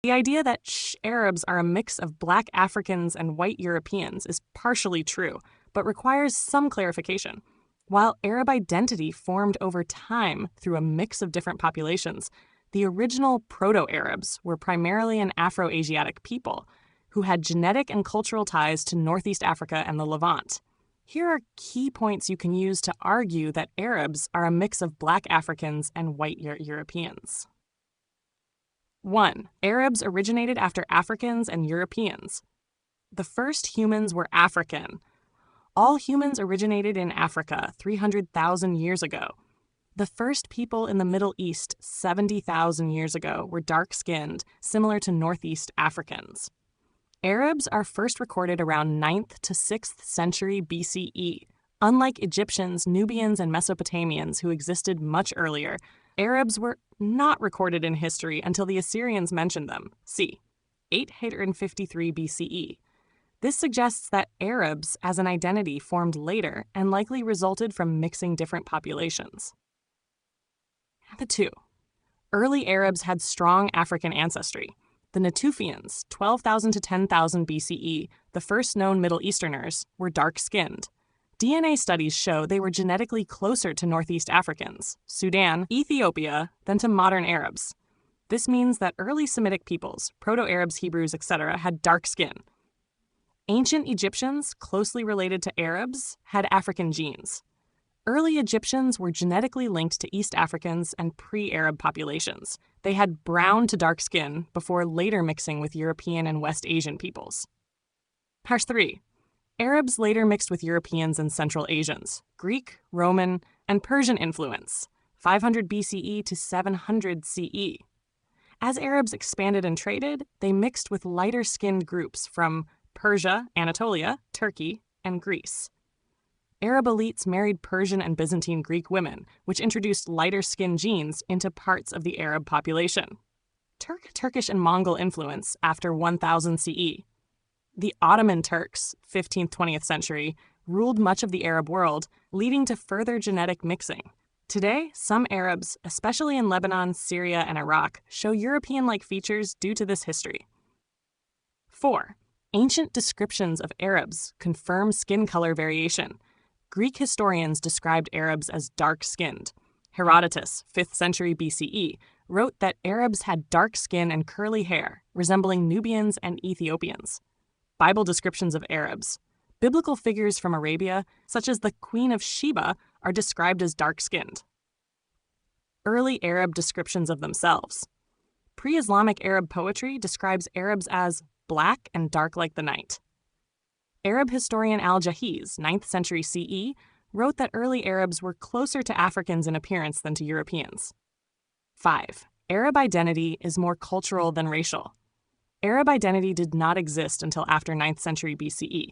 The idea that Arabs are a mix of black Africans and white Europeans is partially true, but requires some clarification. While Arab identity formed over time through a mix of different populations, the original Proto-Arabs were primarily an Afro-Asiatic people who had genetic and cultural ties to Northeast Africa and the Levant. Here are key points you can use to argue that Arabs are a mix of black Africans and white Europeans. 1. Arabs originated after Africans and Europeans. The first humans were African. All humans originated in Africa 300,000 years ago. The first people in the Middle East 70,000 years ago were dark-skinned, similar to Northeast Africans. Arabs are first recorded around 9th to 6th century BCE. Unlike Egyptians, Nubians, and Mesopotamians who existed much earlier, Arabs were not recorded in history until the Assyrians mentioned them, c. 853 BCE. This suggests that Arabs as an identity formed later and likely resulted from mixing different populations. 2. Early Arabs had strong African ancestry. The Natufians, 12,000 to 10,000 BCE, the first known Middle Easterners, were dark-skinned. DNA studies show they were genetically closer to Northeast Africans, Sudan, Ethiopia, than to modern Arabs. This means that early Semitic peoples, Proto-Arabs, Hebrews, etc., had dark skin. Ancient Egyptians, closely related to Arabs, had African genes. Early Egyptians were genetically linked to East Africans and pre-Arab populations. They had brown to dark skin before later mixing with European and West Asian peoples. 3. Arabs later mixed with Europeans and Central Asians, Greek, Roman, and Persian influence, 500 BCE to 700 CE. As Arabs expanded and traded, they mixed with lighter-skinned groups from Persia, Anatolia, Turkey, and Greece. Arab elites married Persian and Byzantine Greek women, which introduced lighter-skinned genes into parts of the Arab population. Turkish and Mongol influence after 1000 CE. The Ottoman Turks, 15th-20th century, ruled much of the Arab world, leading to further genetic mixing. Today, some Arabs, especially in Lebanon, Syria, and Iraq, show European-like features due to this history. 4. Ancient descriptions of Arabs confirm skin color variation. Greek historians described Arabs as dark-skinned. Herodotus, 5th century BCE, wrote that Arabs had dark skin and curly hair, resembling Nubians and Ethiopians. Bible descriptions of Arabs. Biblical figures from Arabia, such as the Queen of Sheba, are described as dark-skinned. Early Arab descriptions of themselves. Pre-Islamic Arab poetry describes Arabs as black and dark like the night. Arab historian Al-Jahiz, 9th century CE, wrote that early Arabs were closer to Africans in appearance than to Europeans. 5. Arab identity is more cultural than racial. Arab identity did not exist until after 9th century BCE.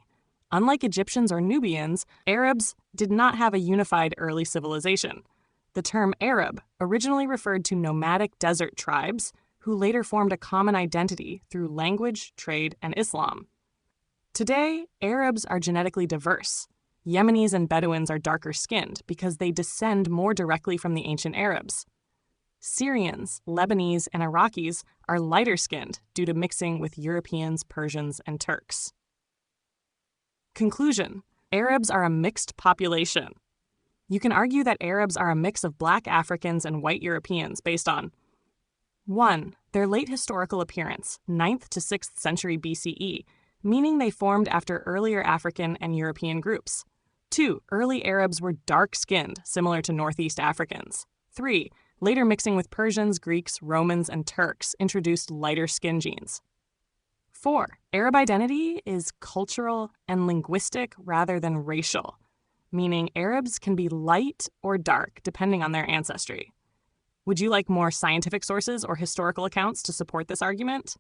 Unlike Egyptians or Nubians, Arabs did not have a unified early civilization. The term Arab originally referred to nomadic desert tribes who later formed a common identity through language, trade, and Islam. Today, Arabs are genetically diverse. Yemenis and Bedouins are darker-skinned because they descend more directly from the ancient Arabs. Syrians, Lebanese, and Iraqis are lighter-skinned due to mixing with Europeans, Persians, and Turks. Conclusion: Arabs are a mixed population. You can argue that Arabs are a mix of black Africans and white Europeans based on 1. Their late historical appearance, 9th to 6th century BCE, meaning they formed after earlier African and European groups. 2. Early Arabs were dark-skinned, similar to Northeast Africans. 3. Later mixing with Persians, Greeks, Romans, and Turks introduced lighter skin genes. 4. Arab identity is cultural and linguistic rather than racial, meaning Arabs can be light or dark depending on their ancestry. Would you like more scientific sources or historical accounts to support this argument?